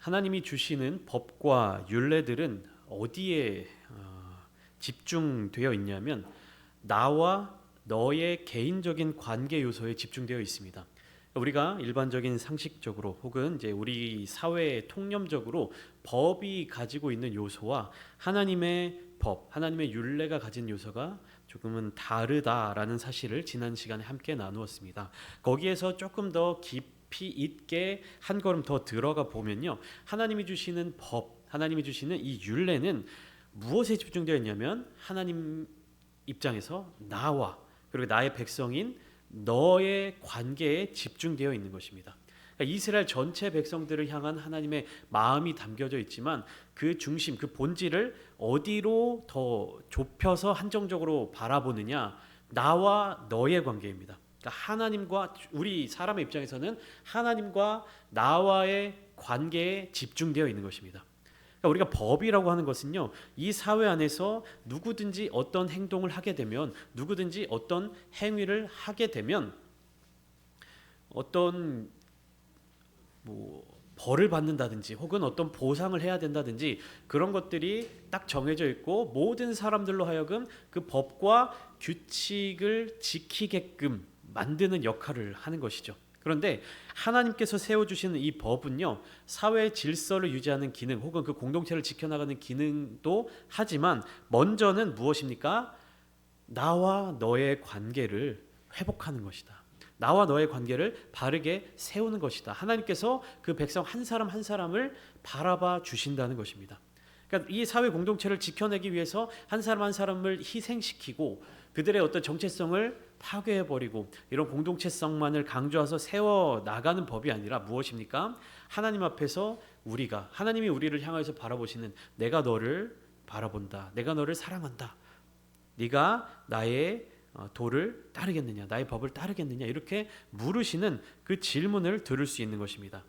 하나님이 주시는 법과 율례들은 어디에 집중되어 있냐면 나와 너의 개인적인 관계 요소에 집중되어 있습니다. 우리가 일반적인 상식적으로 혹은 이제 우리 사회의 통념적으로 법이 가지고 있는 요소와 하나님의 법, 하나님의 율례가 가진 요소가 조금은 다르다라는 사실을 지난 시간에 함께 나누었습니다. 거기에서 조금 더 깊이 있게 한 걸음 더 들어가 보면요, 하나님이 주시는 법, 하나님이 주시는 이 율례는 무엇에 집중되어 있냐면 하나님 입장에서 나와 그리고 나의 백성인 너의 관계에 집중되어 있는 것입니다. 그러니까 이스라엘 전체 백성들을 향한 하나님의 마음이 담겨져 있지만 그 중심, 그 본질을 어디로 더 좁혀서 한정적으로 바라보느냐, 나와 너의 관계입니다. 그러니까 하나님과, 우리 사람의 입장에서는 하나님과 나와의 관계에 집중되어 있는 것입니다. 그러니까 우리가 법이라고 하는 것은요, 이 사회 안에서 누구든지 어떤 행동을 하게 되면, 누구든지 어떤 행위를 하게 되면 어떤 벌을 받는다든지 혹은 어떤 보상을 해야 된다든지 그런 것들이 딱 정해져 있고 모든 사람들로 하여금 그 법과 규칙을 지키게끔 만드는 역할을 하는 것이죠. 그런데 하나님께서 세워주시는 이 법은요, 사회의 질서를 유지하는 기능 혹은 그 공동체를 지켜나가는 기능도 하지만 먼저는 무엇입니까? 나와 너의 관계를 회복하는 것이다. 나와 너의 관계를 바르게 세우는 것이다. 하나님께서 그 백성 한 사람 한 사람을 바라봐 주신다는 것입니다. 그러니까 이 사회 공동체를 지켜내기 위해서 한 사람 한 사람을 희생시키고 그들의 어떤 정체성을 파괴해버리고 이런 공동체성만을 강조해서 세워나가는 법이 아니라 무엇입니까? 하나님 앞에서 우리가, 하나님이 우리를 향해서 바라보시는, 내가 너를 바라본다, 내가 너를 사랑한다, 네가 나의 도를 따르겠느냐, 나의 법을 따르겠느냐, 이렇게 물으시는 그 질문을 들을 수 있는 것입니다.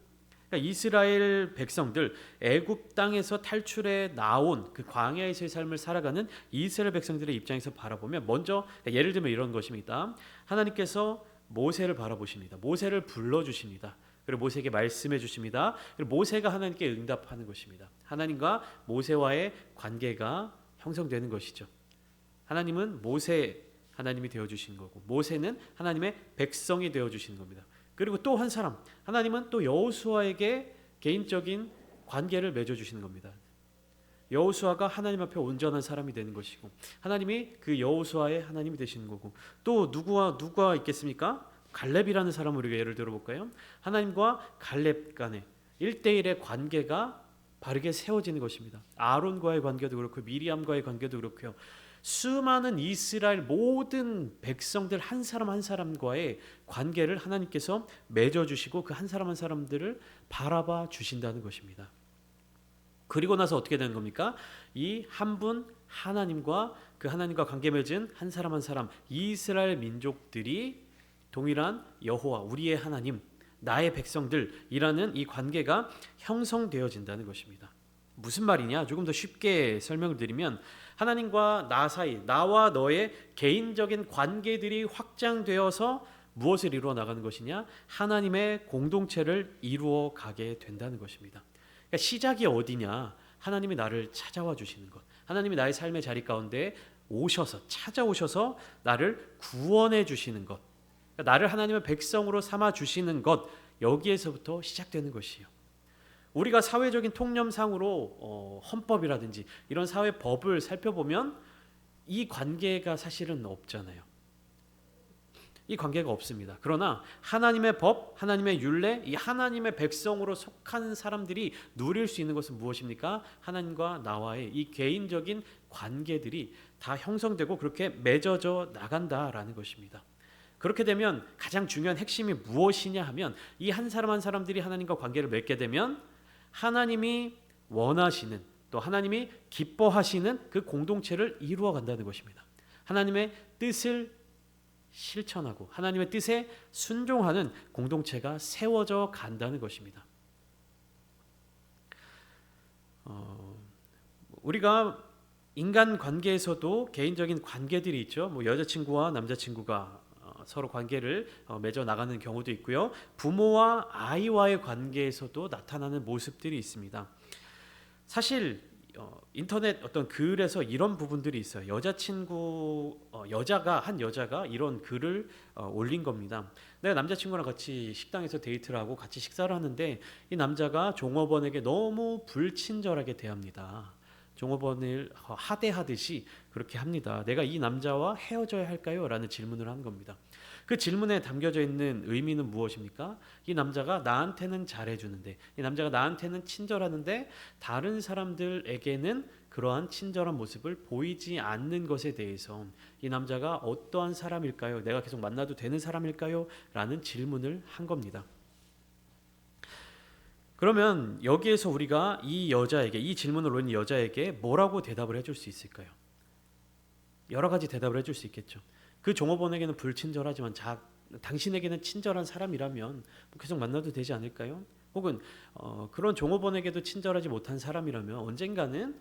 그러니까 이스라엘 백성들, 애굽 땅에서 탈출해 나온 그 광야에서의 삶을 살아가는 이스라엘 백성들의 입장에서 바라보면 먼저, 예를 들면 이런 것입니다. 하나님께서 모세를 바라보십니다. 모세를 불러주십니다. 그리고 모세에게 말씀해 주십니다. 그리고 모세가 하나님께 응답하는 것입니다. 하나님과 모세와의 관계가 형성되는 것이죠. 하나님은 모세 하나님이 되어주신 거고, 모세는 하나님의 백성이 되어주시는 겁니다. 그리고 또 한 사람, 하나님은 또 여호수아에게 개인적인 관계를 맺어주시는 겁니다. 여호수아가 하나님 앞에 온전한 사람이 되는 것이고, 하나님이 그 여호수아의 하나님이 되시는 거고, 또 누가 있겠습니까? 갈렙이라는 사람을 우리가 예를 들어볼까요? 하나님과 갈렙 간의 1대1의 관계가 바르게 세워지는 것입니다. 아론과의 관계도 그렇고 미리암과의 관계도 그렇고요. 수많은 이스라엘 모든 백성들 한 사람 한 사람과의 관계를 하나님께서 맺어주시고 그 한 사람 한 사람들을 바라봐 주신다는 것입니다. 그리고 나서 어떻게 되는 겁니까? 이 한 분 하나님과 그 하나님과 관계 맺은 한 사람 한 사람 이스라엘 민족들이 동일한 여호와, 우리의 하나님, 나의 백성들이라는 이 관계가 형성되어진다는 것입니다. 무슨 말이냐? 조금 더 쉽게 설명을 드리면 하나님과 나 사이, 나와 너의 개인적인 관계들이 확장되어서 무엇을 이루어 나가는 것이냐? 하나님의 공동체를 이루어 가게 된다는 것입니다. 그러니까 시작이 어디냐? 하나님이 나를 찾아와 주시는 것, 하나님이 나의 삶의 자리 가운데 오셔서, 찾아오셔서 나를 구원해 주시는 것, 그러니까 나를 하나님의 백성으로 삼아 주시는 것, 여기에서부터 시작되는 것이에요. 우리가 사회적인 통념상으로 헌법이라든지 이런 사회 법을 살펴보면 이 관계가 사실은 없잖아요. 이 관계가 없습니다. 그러나 하나님의 법, 하나님의 율례, 이 하나님의 백성으로 속한 사람들이 누릴 수 있는 것은 무엇입니까? 하나님과 나와의 이 개인적인 관계들이 다 형성되고 그렇게 맺어져 나간다라는 것입니다. 그렇게 되면 가장 중요한 핵심이 무엇이냐 하면 이 한 사람 한 사람들이 하나님과 관계를 맺게 되면 하나님이 원하시는, 또 하나님이 기뻐하시는 그 공동체를 이루어 간다는 것입니다. 하나님의 뜻을 실천하고 하나님의 뜻에 순종하는 공동체가 세워져 간다는 것입니다. 우리가 인간 관계에서도 개인적인 관계들이 있죠. 여자친구와 남자친구가 서로 관계를 맺어 나가는 경우도 있고요. 부모와 아이와의 관계에서도 나타나는 모습들이 있습니다. 사실 인터넷 어떤 글에서 이런 부분들이 있어요. 한 여자가 이런 글을 올린 겁니다. 내가 남자친구랑 같이 식당에서 데이트를 하고 같이 식사를 하는데 이 남자가 종업원에게 너무 불친절하게 대합니다. 종업원을 하대하듯이 그렇게 합니다. 내가 이 남자와 헤어져야 할까요? 라는 질문을 한 겁니다. 그 질문에 담겨져 있는 의미는 무엇입니까? 이 남자가 나한테는 잘해주는데, 이 남자가 나한테는 친절하는데 다른 사람들에게는 그러한 친절한 모습을 보이지 않는 것에 대해서 이 남자가 어떠한 사람일까요? 내가 계속 만나도 되는 사람일까요? 라는 질문을 한 겁니다. 그러면 여기에서 우리가 이 질문을 올린 여자에게 뭐라고 대답을 해줄 수 있을까요? 여러 가지 대답을 해줄 수 있겠죠. 그 종업원에게는 불친절하지만 당신에게는 친절한 사람이라면 계속 만나도 되지 않을까요? 혹은 그런 종업원에게도 친절하지 못한 사람이라면 언젠가는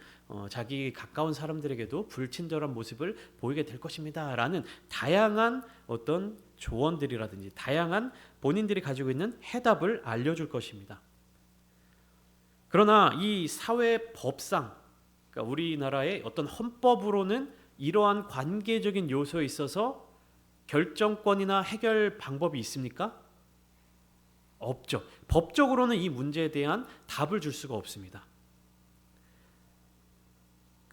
자기 가까운 사람들에게도 불친절한 모습을 보이게 될 것입니다. 라는 다양한 어떤 조언들이라든지 다양한 본인들이 가지고 있는 해답을 알려줄 것입니다. 그러나 이 사회 법상, 그러니까 우리나라의 어떤 헌법으로는 이러한 관계적인 요소에 있어서 결정권이나 해결 방법이 있습니까? 없죠. 법적으로는 이 문제에 대한 답을 줄 수가 없습니다.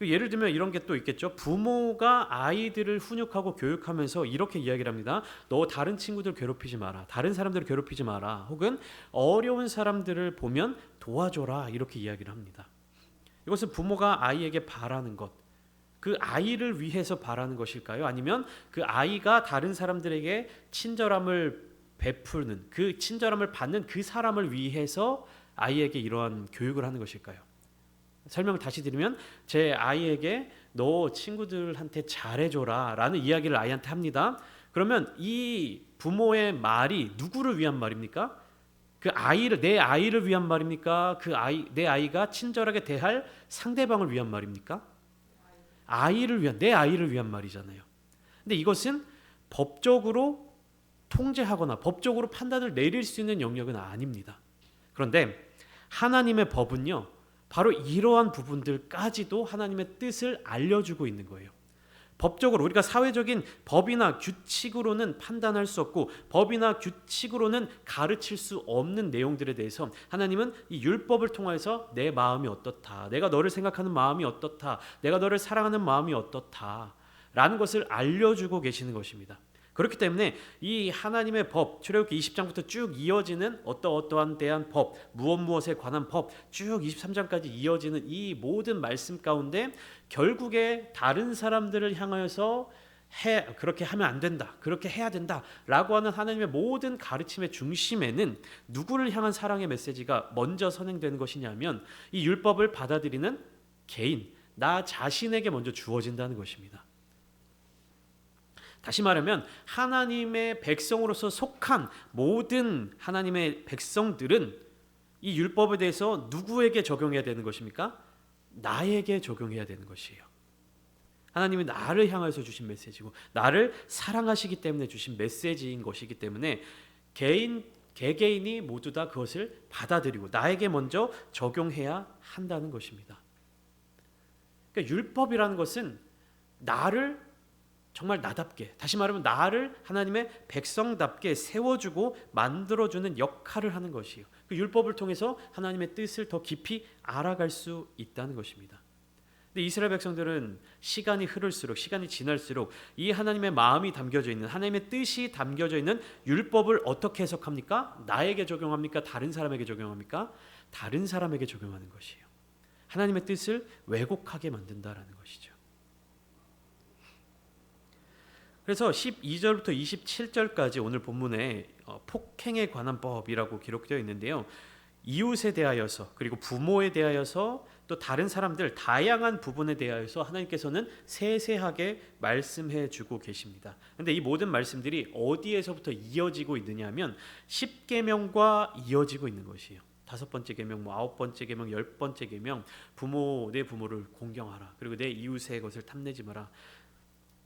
예를 들면 이런 게 또 있겠죠. 부모가 아이들을 훈육하고 교육하면서 이렇게 이야기를 합니다. 너 다른 친구들 괴롭히지 마라. 다른 사람들을 괴롭히지 마라. 혹은 어려운 사람들을 보면 도와줘라. 이렇게 이야기를 합니다. 이것은 부모가 아이에게 바라는 것, 그 아이를 위해서 바라는 것일까요? 아니면 그 아이가 다른 사람들에게 친절함을 베푸는, 그 친절함을 받는 그 사람을 위해서 아이에게 이러한 교육을 하는 것일까요? 설명을 다시 드리면 제 아이에게 너 친구들한테 잘해줘라 라는 이야기를 아이한테 합니다. 그러면 이 부모의 말이 누구를 위한 말입니까? 내 아이를 위한 말입니까? 내 아이가 친절하게 대할 상대방을 위한 말입니까? 내 아이를 위한 말이잖아요. 근데 이것은 법적으로 통제하거나 법적으로 판단을 내릴 수 있는 영역은 아닙니다. 그런데 하나님의 법은요, 바로 이러한 부분들까지도 하나님의 뜻을 알려주고 있는 거예요. 법적으로 우리가 사회적인 법이나 규칙으로는 판단할 수 없고 법이나 규칙으로는 가르칠 수 없는 내용들에 대해서 하나님은 이 율법을 통해서 내 마음이 어떻다, 내가 너를 생각하는 마음이 어떻다, 내가 너를 사랑하는 마음이 어떻다 라는 것을 알려주고 계시는 것입니다. 그렇기 때문에 이 하나님의 법, 출애굽기 20장부터 쭉 이어지는 어떠한 대한 법, 무엇에 관한 법, 쭉 23장까지 이어지는 이 모든 말씀 가운데 결국에 다른 사람들을 향하여서 그렇게 하면 안 된다, 그렇게 해야 된다 라고 하는 하나님의 모든 가르침의 중심에는 누구를 향한 사랑의 메시지가 먼저 선행되는 것이냐면 이 율법을 받아들이는 개인, 나 자신에게 먼저 주어진다는 것입니다. 다시 말하면 하나님의 백성으로서 속한 모든 하나님의 백성들은 이 율법에 대해서 누구에게 적용해야 되는 것입니까? 나에게 적용해야 되는 것이에요. 하나님이 나를 향해서 주신 메시지고 나를 사랑하시기 때문에 주신 메시지인 것이기 때문에 개개인이 모두 다 그것을 받아들이고 나에게 먼저 적용해야 한다는 것입니다. 그러니까 율법이라는 것은 나를 정말 나답게, 다시 말하면 나를 하나님의 백성답게 세워주고 만들어주는 역할을 하는 것이에요. 그 율법을 통해서 하나님의 뜻을 더 깊이 알아갈 수 있다는 것입니다. 근데 이스라엘 백성들은 시간이 흐를수록, 시간이 지날수록 이 하나님의 마음이 담겨져 있는, 하나님의 뜻이 담겨져 있는 율법을 어떻게 해석합니까? 나에게 적용합니까? 다른 사람에게 적용합니까? 다른 사람에게 적용하는 것이에요. 하나님의 뜻을 왜곡하게 만든다라는 것이죠. 그래서 12절부터 27절까지 오늘 본문에 폭행에 관한 법이라고 기록되어 있는데요. 이웃에 대하여서 그리고 부모에 대하여서 또 다른 사람들 다양한 부분에 대하여서 하나님께서는 세세하게 말씀해 주고 계십니다. 그런데 이 모든 말씀들이 어디에서부터 이어지고 있느냐면 10계명과 이어지고 있는 것이에요. 5번째 계명, 9번째 계명, 10번째 계명, 내 부모를 공경하라. 그리고 내 이웃의 것을 탐내지 마라.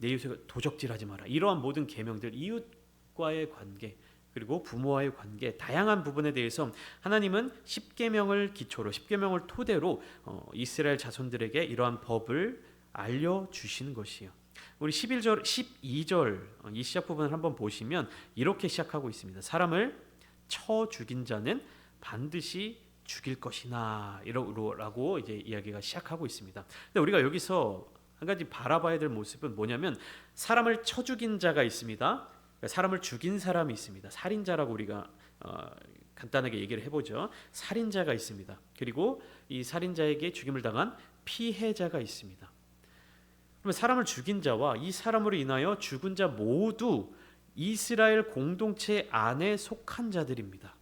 내 이웃을 도적질하지 마라. 이러한 모든 계명들, 이웃 법과의 관계, 그리고 부모와의 관계, 다양한 부분에 대해서 하나님은 십계명을 기초로, 십계명을 토대로 이스라엘 자손들에게 이러한 법을 알려주시는 것이에요. 우리 11절, 12절 이 시작 부분을 한번 보시면 이렇게 시작하고 있습니다. 사람을 쳐 죽인 자는 반드시 죽일 것이나 이라고 이제 이야기가 시작하고 있습니다. 근데 우리가 여기서 한 가지 바라봐야 될 모습은 뭐냐면 사람을 쳐 죽인 자가 있습니다. 사람을 죽인 사람이 있습니다. 살인자라고 우리가 간단하게 얘기를 해보죠. 살인자가 있습니다. 그리고 이 살인자에게 죽임을 당한 피해자가 있습니다. 그러면 사람을 죽인 자와 이 사람으로 인하여 죽은 자 모두 이스라엘 공동체 안에 속한 자들입니다.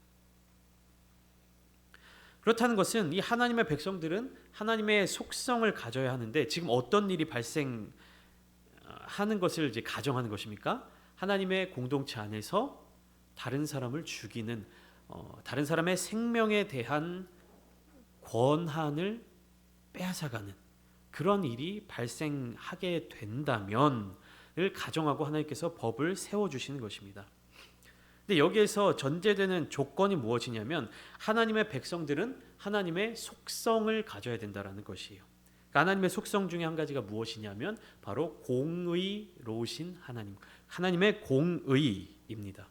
그렇다는 것은 이 하나님의 백성들은 하나님의 속성을 가져야 하는데 지금 어떤 일이 발생하는 것을 이제 가정하는 것입니까? 하나님의 공동체 안에서 다른 사람을 죽이는 다른 사람의 생명에 대한 권한을 빼앗아가는 그런 일이 발생하게 된다면을 가정하고 하나님께서 법을 세워주시는 것입니다. 근데 여기에서 전제되는 조건이 무엇이냐면 하나님의 백성들은 하나님의 속성을 가져야 된다는 것이에요. 그러니까 하나님의 속성 중에 한 가지가 무엇이냐면 바로 공의로우신 하나님, 하나님의 공의입니다.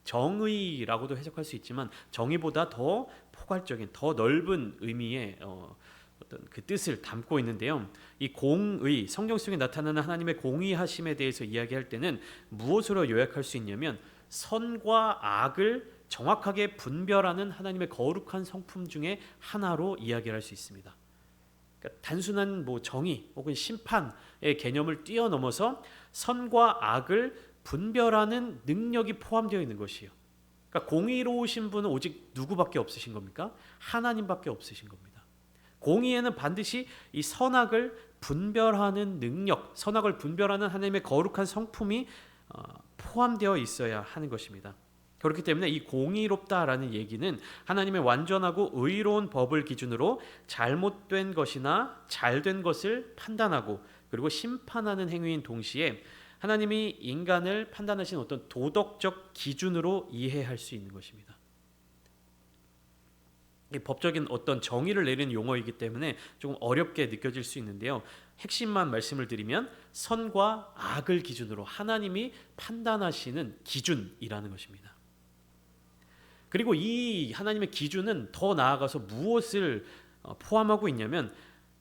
정의라고도 해석할 수 있지만 정의보다 더 포괄적인, 더 넓은 의미의 어떤 그 뜻을 담고 있는데요. 이 공의, 성경 속에 나타나는 하나님의 공의하심에 대해서 이야기할 때는 무엇으로 요약할 수 있냐면 선과 악을 정확하게 분별하는 하나님의 거룩한 성품 중에 하나로 이야기할 수 있습니다. 그러니까 단순한 정의 혹은 심판의 개념을 뛰어넘어서 선과 악을 분별하는 능력이 포함되어 있는 것이에요. 그러니까 공의로우신 분은 오직 누구밖에 없으신 겁니까? 하나님밖에 없으신 겁니다. 공의에는 반드시 이 선악을 분별하는 능력, 선악을 분별하는 하나님의 거룩한 성품이 포함되어 있어야 하는 것입니다. 그렇기 때문에 이 공의롭다라는 얘기는 하나님의 완전하고 의로운 법을 기준으로 잘못된 것이나 잘된 것을 판단하고 그리고 심판하는 행위인 동시에 하나님이 인간을 판단하신 어떤 도덕적 기준으로 이해할 수 있는 것입니다. 이 법적인 어떤 정의를 내리는 용어이기 때문에 조금 어렵게 느껴질 수 있는데요. 핵심만 말씀을 드리면 선과 악을 기준으로 하나님이 판단하시는 기준이라는 것입니다. 그리고 이 하나님의 기준은 더 나아가서 무엇을 포함하고 있냐면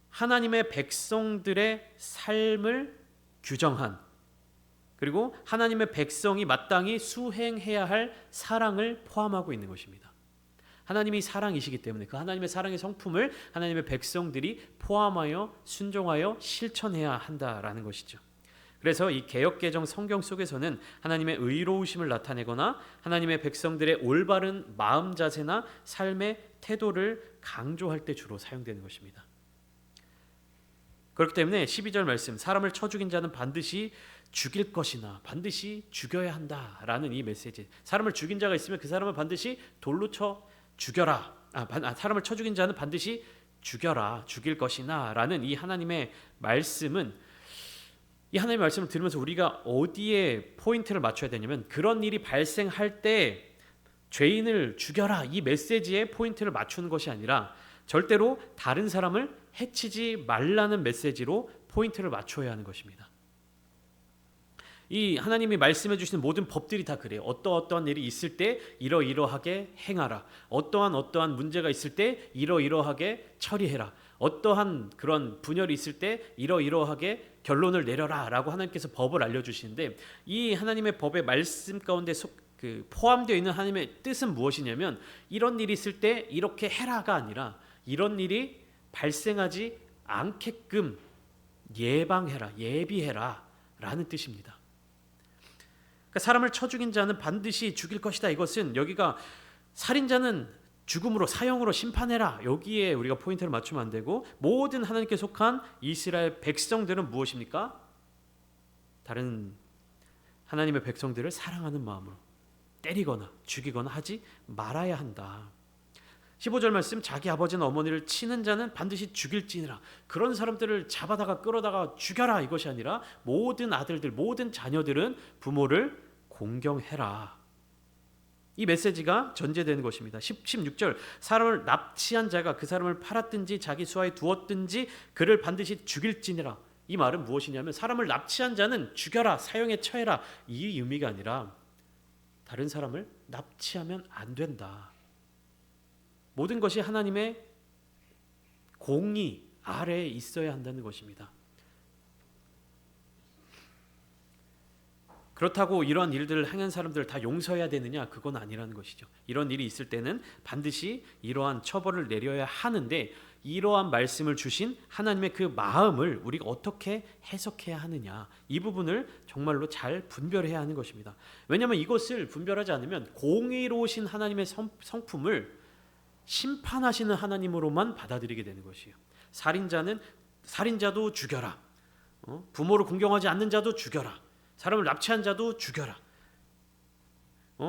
하나님의 백성들의 삶을 규정한 그리고 하나님의 백성이 마땅히 수행해야 할 사랑을 포함하고 있는 것입니다. 하나님이 사랑이시기 때문에 그 하나님의 사랑의 성품을 하나님의 백성들이 포함하여 순종하여 실천해야 한다라는 것이죠. 그래서 이 개역개정 성경 속에서는 하나님의 의로우심을 나타내거나 하나님의 백성들의 올바른 마음 자세나 삶의 태도를 강조할 때 주로 사용되는 것입니다. 그렇기 때문에 12절 말씀 사람을 쳐 죽인 자는 반드시 죽일 것이나 반드시 죽여야 한다라는 이 메시지, 사람을 죽인 자가 있으면 그 사람을 반드시 돌로 쳐 죽여라. 사람을 쳐 죽인 자는 반드시 죽여라, 죽일 것이나 라는 이 하나님의 말씀은 이 하나님의 말씀을 들으면서 우리가 어디에 포인트를 맞춰야 되냐면 그런 일이 발생할 때 죄인을 죽여라 이 메시지에 포인트를 맞추는 것이 아니라 절대로 다른 사람을 해치지 말라는 메시지로 포인트를 맞춰야 하는 것입니다. 이 하나님이 말씀해 주시는 모든 법들이 다 그래요. 어떠한 일이 있을 때 이러이러하게 행하라. 어떠한 문제가 있을 때 이러이러하게 처리해라. 어떠한 그런 분열이 있을 때 이러이러하게 결론을 내려라 라고 하나님께서 법을 알려주시는데 이 하나님의 법의 말씀 가운데 포함되어 있는 하나님의 뜻은 무엇이냐면 이런 일이 있을 때 이렇게 해라가 아니라 이런 일이 발생하지 않게끔 예방해라, 예비해라 라는 뜻입니다. 그러니까 사람을 쳐 죽인 자는 반드시 죽일 것이다. 이것은 여기가 살인자는 죽음으로 사형으로 심판해라. 여기에 우리가 포인트를 맞추면 안 되고 모든 하나님께 속한 이스라엘 백성들은 무엇입니까? 다른 하나님의 백성들을 사랑하는 마음으로 때리거나 죽이거나 하지 말아야 한다. 15절 말씀 자기 아버지나 어머니를 치는 자는 반드시 죽일지니라. 그런 사람들을 잡아다가 끌어다가 죽여라 이것이 아니라 모든 아들들 모든 자녀들은 부모를 공경해라. 이 메시지가 전제되는 것입니다. 16절 사람을 납치한 자가 그 사람을 팔았든지 자기 수하에 두었든지 그를 반드시 죽일지니라. 이 말은 무엇이냐면 사람을 납치한 자는 죽여라, 사형에 처해라, 이 의미가 아니라 다른 사람을 납치하면 안 된다. 모든 것이 하나님의 공의 아래에 있어야 한다는 것입니다. 그렇다고 이런 일들을 행한 사람들을 다 용서해야 되느냐? 그건 아니라는 것이죠. 이런 일이 있을 때는 반드시 이러한 처벌을 내려야 하는데 이러한 말씀을 주신 하나님의 그 마음을 우리가 어떻게 해석해야 하느냐, 이 부분을 정말로 잘 분별해야 하는 것입니다. 왜냐하면 이것을 분별하지 않으면 공의로우신 하나님의 성품을 심판하시는 하나님으로만 받아들이게 되는 것이에요. 살인자도 죽여라, 부모를 공경하지 않는 자도 죽여라, 사람을 납치한 자도 죽여라,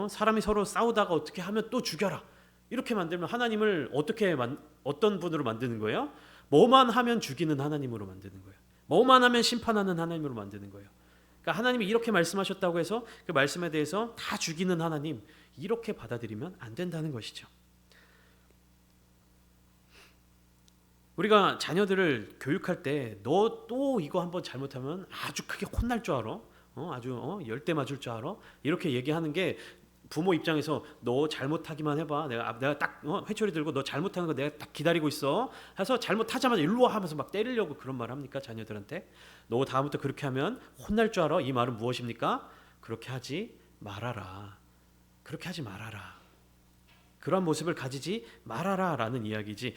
사람이 서로 싸우다가 어떻게 하면 또 죽여라, 이렇게 만들면 하나님을 어떤 분으로 만드는 거예요? 뭐만 하면 죽이는 하나님으로 만드는 거예요. 뭐만 하면 심판하는 하나님으로 만드는 거예요. 그러니까 하나님이 이렇게 말씀하셨다고 해서 그 말씀에 대해서 다 죽이는 하나님, 이렇게 받아들이면 안 된다는 것이죠. 우리가 자녀들을 교육할 때 너 또 이거 한번 잘못하면 아주 크게 혼날 줄 알아? 아주 열대 맞을 줄 알아? 이렇게 얘기하는 게 부모 입장에서 너 잘못하기만 해봐. 내가 딱 회초리 들고 너 잘못하는 거 내가 딱 기다리고 있어. 해서 잘못하자마자 일로 와 하면서 막 때리려고 그런 말 합니까? 자녀들한테? 너 다음부터 그렇게 하면 혼날 줄 알아? 이 말은 무엇입니까? 그렇게 하지 말아라. 그렇게 하지 말아라. 그러한 모습을 가지지 말아라 라는 이야기지.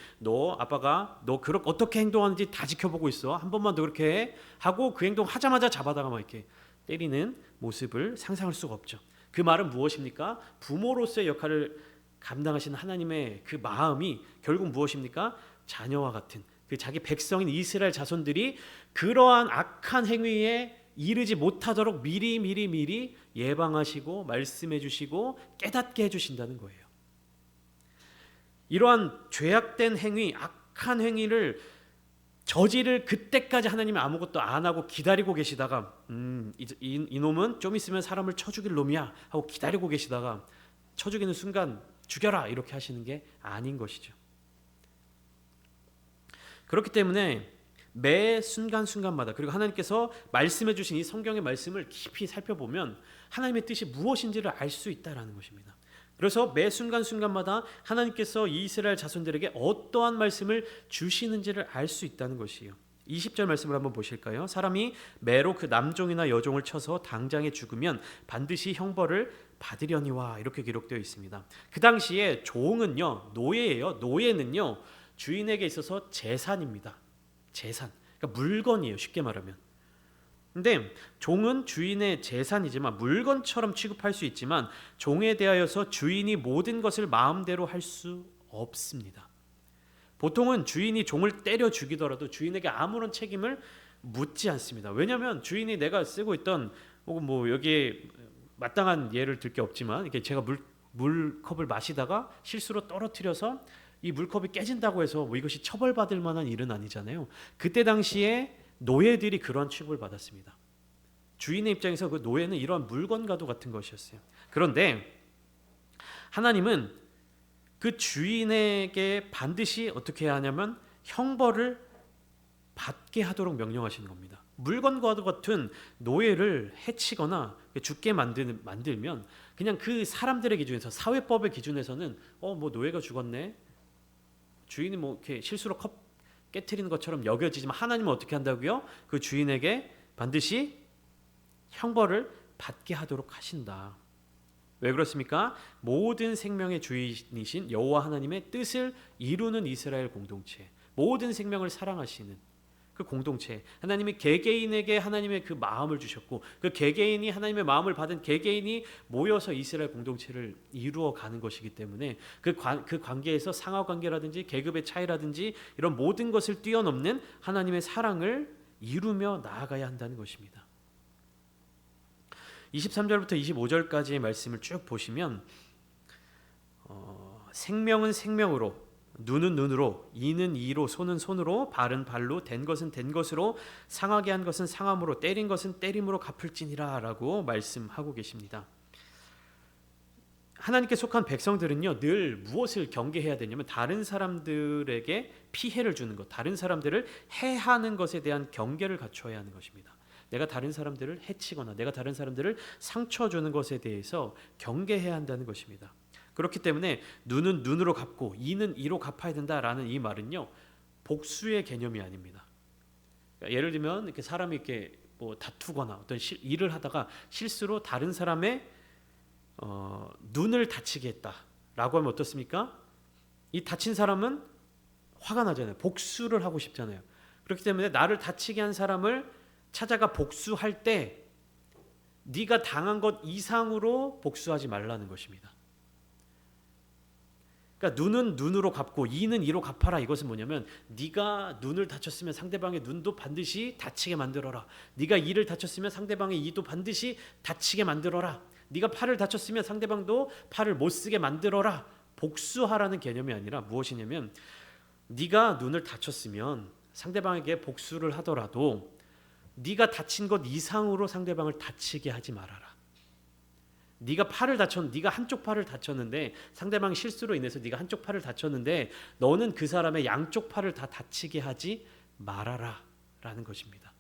아빠가 너 어떻게 행동하는지 다 지켜보고 있어. 한 번만 더 그렇게 하고 그 행동 하자마자 잡아다가 막 이렇게 때리는 모습을 상상할 수가 없죠. 그 말은 무엇입니까? 부모로서의 역할을 감당하시는 하나님의 그 마음이 결국 무엇입니까? 자녀와 같은 그 자기 백성인 이스라엘 자손들이 그러한 악한 행위에 이르지 못하도록 미리 예방하시고 말씀해 주시고 깨닫게 해주신다는 거예요. 이러한 죄악된 행위, 악한 행위를 저지를 그때까지 하나님이 아무것도 안 하고 기다리고 계시다가 이놈은 좀 있으면 사람을 쳐 죽일 놈이야 하고 기다리고 계시다가 쳐 죽이는 순간 죽여라 이렇게 하시는 게 아닌 것이죠. 그렇기 때문에 매 순간순간마다, 그리고 하나님께서 말씀해 주신 이 성경의 말씀을 깊이 살펴보면 하나님의 뜻이 무엇인지를 알 수 있다는 것입니다. 그래서 매 순간순간마다 하나님께서 이스라엘 자손들에게 어떠한 말씀을 주시는지를 알 수 있다는 것이에요. 20절 말씀을 한번 보실까요? 사람이 매로 그 남종이나 여종을 쳐서 당장에 죽으면 반드시 형벌을 받으려니와, 이렇게 기록되어 있습니다. 그 당시에 종은요, 노예예요. 노예는요, 주인에게 있어서 재산입니다. 재산, 그러니까 물건이에요, 쉽게 말하면. 근데 종은 주인의 재산이지만 물건처럼 취급할 수 있지만 종에 대하여서 주인이 모든 것을 마음대로 할 수 없습니다. 보통은 주인이 종을 때려 죽이더라도 주인에게 아무런 책임을 묻지 않습니다. 왜냐하면 주인이 내가 쓰고 있던, 혹은 뭐 여기에 마땅한 예를 들 게 없지만, 이렇게 제가 물컵을 마시다가 실수로 떨어뜨려서 이 물컵이 깨진다고 해서 뭐 이것이 처벌받을 만한 일은 아니잖아요. 그때 당시에 노예들이 그러한 취급을 받았습니다. 주인의 입장에서 그 노예는 이러한 물건과도 같은 것이었어요. 그런데 하나님은 그 주인에게 반드시 어떻게 해야 하냐면 형벌을 받게 하도록 명령하시는 겁니다. 물건과도 같은 노예를 해치거나 죽게 만들면 그냥 그 사람들의 기준에서, 사회법의 기준에서는 뭐 노예가 죽었네, 주인이 뭐 이렇게 실수로 컵 깨트리는 것처럼 여겨지지만 하나님은 어떻게 한다고요? 그 주인에게 반드시 형벌을 받게 하도록 하신다. 왜 그렇습니까? 모든 생명의 주인이신 여호와 하나님의 뜻을 이루는 이스라엘 공동체, 모든 생명을 사랑하시는 그 공동체, 하나님이 개개인에게 하나님의 그 마음을 주셨고, 그 개개인이 하나님의 마음을 받은 개개인이 모여서 이스라엘 공동체를 이루어가는 것이기 때문에 그 관계에서 상하관계라든지 계급의 차이라든지 이런 모든 것을 뛰어넘는 하나님의 사랑을 이루며 나아가야 한다는 것입니다. 23절부터 25절까지의 말씀을 쭉 보시면 생명은 생명으로, 눈은 눈으로, 이는 이로, 손은 손으로, 발은 발로, 된 것은 된 것으로, 상하게 한 것은 상함으로, 때린 것은 때림으로 갚을지니라 라고 말씀하고 계십니다. 하나님께 속한 백성들은요, 늘 무엇을 경계해야 되냐면 다른 사람들에게 피해를 주는 것, 다른 사람들을 해하는 것에 대한 경계를 갖춰야 하는 것입니다. 내가 다른 사람들을 해치거나 내가 다른 사람들을 상처 주는 것에 대해서 경계해야 한다는 것입니다. 그렇기 때문에 눈은 눈으로 갚고 이는 이로 갚아야 된다라는 이 말은요, 복수의 개념이 아닙니다. 그러니까 예를 들면 이렇게 사람이 이렇게 뭐 다투거나 어떤 일을 하다가 실수로 다른 사람의 눈을 다치게 했다라고 하면 어떻습니까? 이 다친 사람은 화가 나잖아요. 복수를 하고 싶잖아요. 그렇기 때문에 나를 다치게 한 사람을 찾아가 복수할 때 네가 당한 것 이상으로 복수하지 말라는 것입니다. 그러니까 눈은 눈으로 갚고 이는 이로 갚아라. 이것은 뭐냐면 네가 눈을 다쳤으면 상대방의 눈도 반드시 다치게 만들어라. 네가 이를 다쳤으면 상대방의 이도 반드시 다치게 만들어라. 네가 팔을 다쳤으면 상대방도 팔을 못 쓰게 만들어라. 복수하라는 개념이 아니라 무엇이냐면 네가 눈을 다쳤으면 상대방에게 복수를 하더라도 네가 다친 것 이상으로 상대방을 다치게 하지 말아라. 네가 한쪽 팔을 다쳤는데 상대방이 실수로 인해서 네가 한쪽 팔을 다쳤는데 너는 그 사람의 양쪽 팔을 다 다치게 하지 말아라라는 것입니다.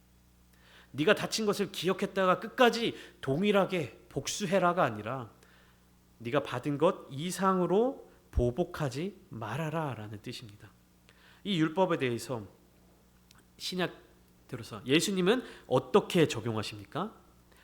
네가 다친 것을 기억했다가 끝까지 동일하게 복수해라가 아니라 네가 받은 것 이상으로 보복하지 말아라라는 뜻입니다. 이 율법에 대해서 신약 들어서 예수님은 어떻게 적용하십니까?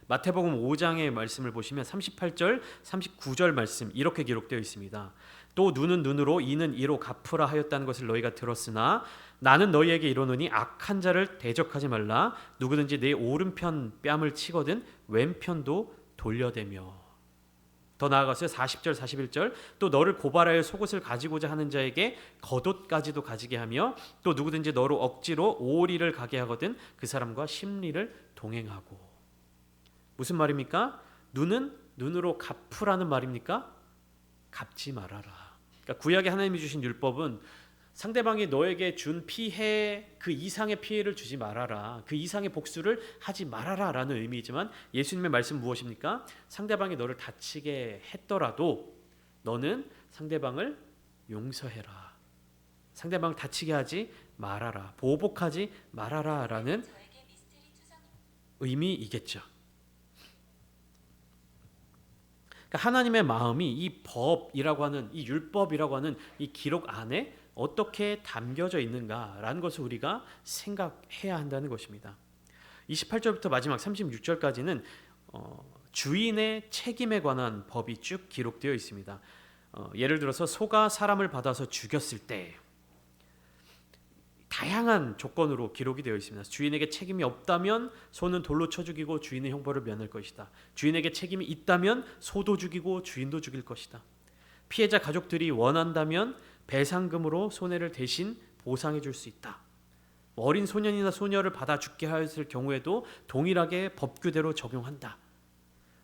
마태복음 5장의 말씀을 보시면 38절, 39절 말씀 이렇게 기록되어 있습니다. 또 눈은 눈으로 이는 이로 갚으라 하였다는 것을 너희가 들었으나 나는 너희에게 이르노니 악한 자를 대적하지 말라. 누구든지 내 오른편 뺨을 치거든 왼편도 돌려대며. 더 나아가서 40절 41절 또 너를 고발하여 속옷을 가지고자 하는 자에게 겉옷까지도 가지게 하며 또 누구든지 너로 억지로 오리를 가게 하거든 그 사람과 심리를 동행하고. 무슨 말입니까? 눈은 눈으로 갚으라는 말입니까? 갚지 말아라. 그러니까 구약에 하나님이 주신 율법은 상대방이 너에게 준 피해 그 이상의 피해를 주지 말아라. 그 이상의 복수를 하지 말아라 라는 의미이지만 예수님의 말씀 무엇입니까? 상대방이 너를 다치게 했더라도 너는 상대방을 용서해라. 상대방을 다치게 하지 말아라. 보복하지 말아라 라는 의미이겠죠. 하나님의 마음이 이 법이라고 하는 이 율법이라고 하는 이 기록 안에 어떻게 담겨져 있는가라는 것을 우리가 생각해야 한다는 것입니다. 28절부터 마지막 36절까지는 주인의 책임에 관한 법이 쭉 기록되어 있습니다. 예를 들어서 소가 사람을 받아서 죽였을 때 다양한 조건으로 기록이 되어 있습니다. 주인에게 책임이 없다면 소는 돌로 쳐 죽이고 주인의 형벌을 면할 것이다. 주인에게 책임이 있다면 소도 죽이고 주인도 죽일 것이다. 피해자 가족들이 원한다면 배상금으로 손해를 대신 보상해 줄 수 있다. 어린 소년이나 소녀를 받아 죽게 하였을 경우에도 동일하게 법규대로 적용한다.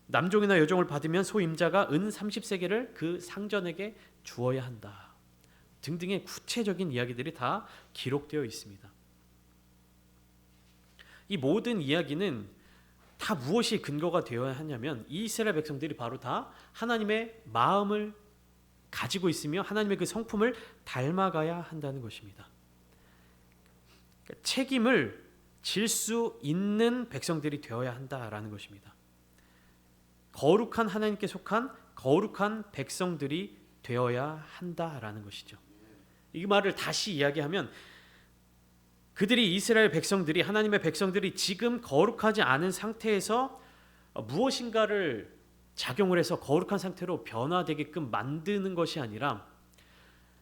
남종이나 여종을 받으면 소임자가 은 30세겔을 그 상전에게 주어야 한다. 등등의 구체적인 이야기들이 다 기록되어 있습니다. 이 모든 이야기는 다 무엇이 근거가 되어야 하냐면 이스라엘 백성들이 바로 다 하나님의 마음을 가지고 있으며 하나님의 그 성품을 닮아가야 한다는 것입니다. 그러니까 책임을 질 수 있는 백성들이 되어야 한다라는 것입니다. 거룩한 하나님께 속한 거룩한 백성들이 되어야 한다라는 것이죠. 이 말을 다시 이야기하면 그들이 이스라엘 백성들이 하나님의 백성들이 지금 거룩하지 않은 상태에서 무엇인가를 작용을 해서 거룩한 상태로 변화되게끔 만드는 것이 아니라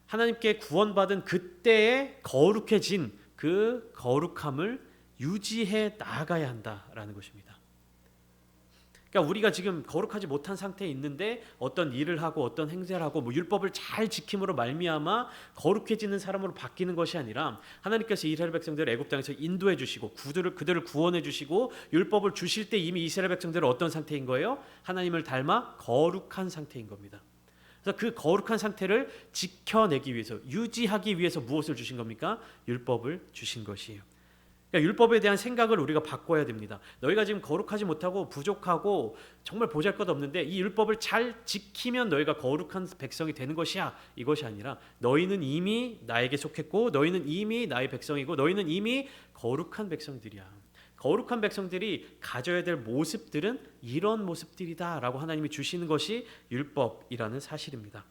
하나님께 구원받은 그때의 거룩해진 그 거룩함을 유지해 나아가야 한다라는 것입니다. 그러니까 우리가 지금 거룩하지 못한 상태에 있는데 어떤 일을 하고 어떤 행세를 하고 율법을 잘 지킴으로 말미암아 거룩해지는 사람으로 바뀌는 것이 아니라 하나님께서 이스라엘 백성들을 애굽 땅에서 인도해 주시고 그들을 구원해 주시고 율법을 주실 때 이미 이스라엘 백성들은 어떤 상태인 거예요? 하나님을 닮아 거룩한 상태인 겁니다. 그래서 그 거룩한 상태를 지켜내기 위해서 유지하기 위해서 무엇을 주신 겁니까? 율법을 주신 것이에요. 그러니까 율법에 대한 생각을 우리가 바꿔야 됩니다. 너희가 지금 거룩하지 못하고 부족하고 정말 보잘것없는데 이 율법을 잘 지키면 너희가 거룩한 백성이 되는 것이야. 이것이 아니라 너희는 이미 나에게 속했고 너희는 이미 나의 백성이고 너희는 이미 거룩한 백성들이야. 거룩한 백성들이 가져야 될 모습들은 이런 모습들이다라고 하나님이 주시는 것이 율법이라는 사실입니다.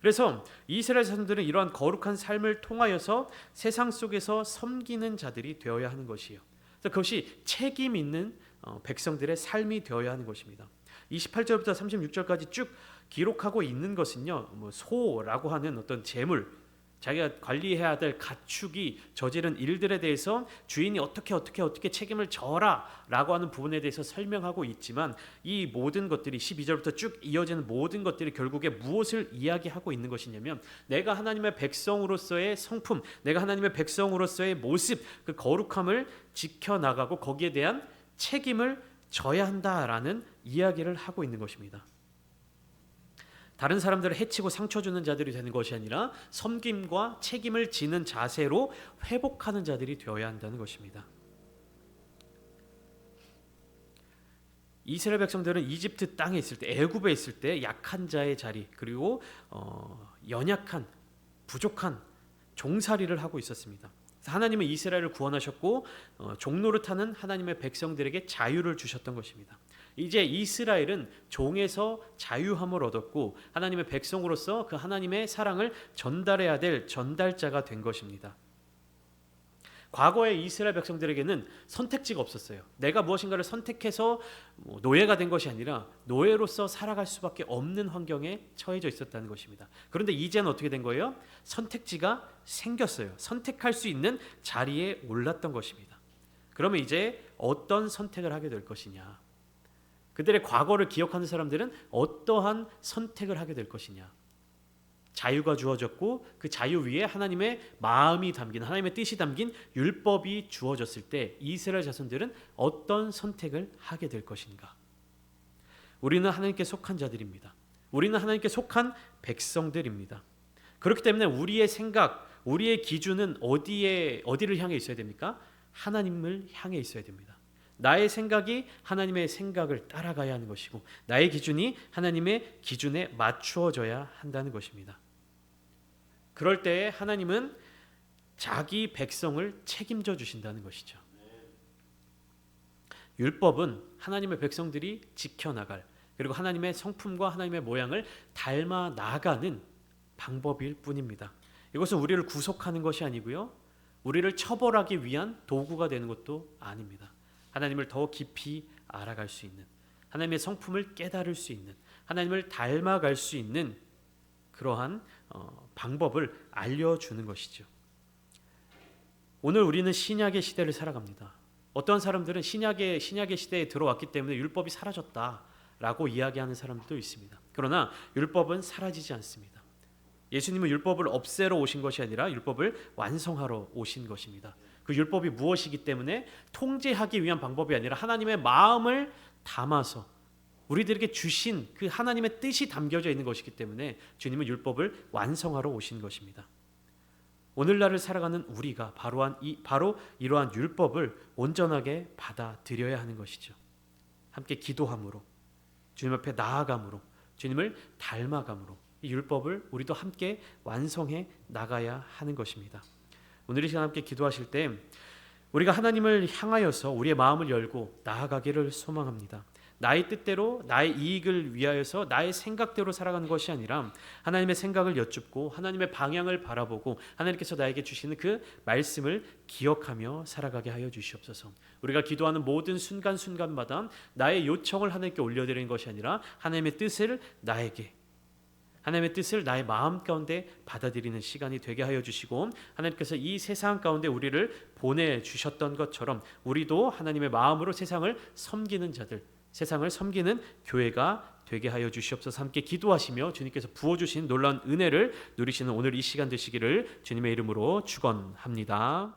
그래서 이스라엘 사람들은 이러한 거룩한 삶을 통하여서 세상 속에서 섬기는 자들이 되어야 하는 것이에요. 그래서 그것이 책임 있는 백성들의 삶이 되어야 하는 것입니다. 28절부터 36절까지 쭉 기록하고 있는 것은요, 소라고 하는 어떤 재물, 자기가 관리해야 될 가축이 저지른 일들에 대해서 주인이 어떻게 책임을 져라 라고 하는 부분에 대해서 설명하고 있지만 이 모든 것들이 12절부터 쭉 이어지는 모든 것들이 결국에 무엇을 이야기하고 있는 것이냐면 내가 하나님의 백성으로서의 성품, 내가 하나님의 백성으로서의 모습, 그 거룩함을 지켜나가고 거기에 대한 책임을 져야 한다라는 이야기를 하고 있는 것입니다. 다른 사람들을 해치고 상처 주는 자들이 되는 것이 아니라 섬김과 책임을 지는 자세로 회복하는 자들이 되어야 한다는 것입니다. 이스라엘 백성들은 이집트 땅에 있을 때, 애굽에 있을 때 약한 자의 자리, 그리고 연약한, 부족한 종살이를 하고 있었습니다. 하나님은 이스라엘을 구원하셨고 종노릇하는 하나님의 백성들에게 자유를 주셨던 것입니다. 이제 이스라엘은 종에서 자유함을 얻었고 하나님의 백성으로서 그 하나님의 사랑을 전달해야 될 전달자가 된 것입니다. 과거의 이스라엘 백성들에게는 선택지가 없었어요. 내가 무엇인가를 선택해서 노예가 된 것이 아니라 노예로서 살아갈 수밖에 없는 환경에 처해져 있었다는 것입니다. 그런데 이제는 어떻게 된 거예요? 선택지가 생겼어요. 선택할 수 있는 자리에 올랐던 것입니다. 그러면 이제 어떤 선택을 하게 될 것이냐? 그들의 과거를 기억하는 사람들은 어떠한 선택을 하게 될 것이냐? 자유가 주어졌고 그 자유 위에 하나님의 마음이 담긴, 하나님의 뜻이 담긴 율법이 주어졌을 때 이스라엘 자손들은 어떤 선택을 하게 될 것인가? 우리는 하나님께 속한 자들입니다. 우리는 하나님께 속한 백성들입니다. 그렇기 때문에 우리의 생각, 우리의 기준은 어디를 향해 있어야 됩니까? 하나님을 향해 있어야 됩니다. 나의 생각이 하나님의 생각을 따라가야 하는 것이고 나의 기준이 하나님의 기준에 맞추어져야 한다는 것입니다. 그럴 때 하나님은 자기 백성을 책임져 주신다는 것이죠. 율법은 하나님의 백성들이 지켜나갈, 그리고 하나님의 성품과 하나님의 모양을 닮아 나가는 방법일 뿐입니다. 이것은 우리를 구속하는 것이 아니고요, 우리를 처벌하기 위한 도구가 되는 것도 아닙니다. 하나님을 더 깊이 알아갈 수 있는, 하나님의 성품을 깨달을 수 있는, 하나님을 닮아갈 수 있는 그러한 방법을 알려주는 것이죠. 오늘 우리는 신약의 시대를 살아갑니다. 어떤 사람들은 신약의 시대에 들어왔기 때문에 율법이 사라졌다라고 이야기하는 사람들도 있습니다. 그러나 율법은 사라지지 않습니다. 예수님은 율법을 없애러 오신 것이 아니라 율법을 완성하러 오신 것입니다. 그 율법이 무엇이기 때문에 통제하기 위한 방법이 아니라 하나님의 마음을 담아서 우리들에게 주신 그 하나님의 뜻이 담겨져 있는 것이기 때문에 주님은 율법을 완성하러 오신 것입니다. 오늘날을 살아가는 우리가 바로 이러한 율법을 온전하게 받아들여야 하는 것이죠. 함께 기도함으로, 주님 앞에 나아감으로, 주님을 닮아감으로 이 율법을 우리도 함께 완성해 나가야 하는 것입니다. 오늘 이 시간 함께 기도하실 때 우리가 하나님을 향하여서 우리의 마음을 열고 나아가기를 소망합니다. 나의 뜻대로, 나의 이익을 위하여서 나의 생각대로 살아가는 것이 아니라 하나님의 생각을 여쭙고 하나님의 방향을 바라보고 하나님께서 나에게 주시는 그 말씀을 기억하며 살아가게 하여 주시옵소서. 우리가 기도하는 모든 순간순간마다 나의 요청을 하나님께 올려드리는 것이 아니라 하나님의 뜻을 나의 마음 가운데 받아들이는 시간이 되게 하여 주시고, 하나님께서 이 세상 가운데 우리를 보내주셨던 것처럼 우리도 하나님의 마음으로 세상을 섬기는 자들, 세상을 섬기는 교회가 되게 하여 주시옵소서. 함께 기도하시며 주님께서 부어주신 놀라운 은혜를 누리시는 오늘 이 시간 되시기를 주님의 이름으로 축원합니다.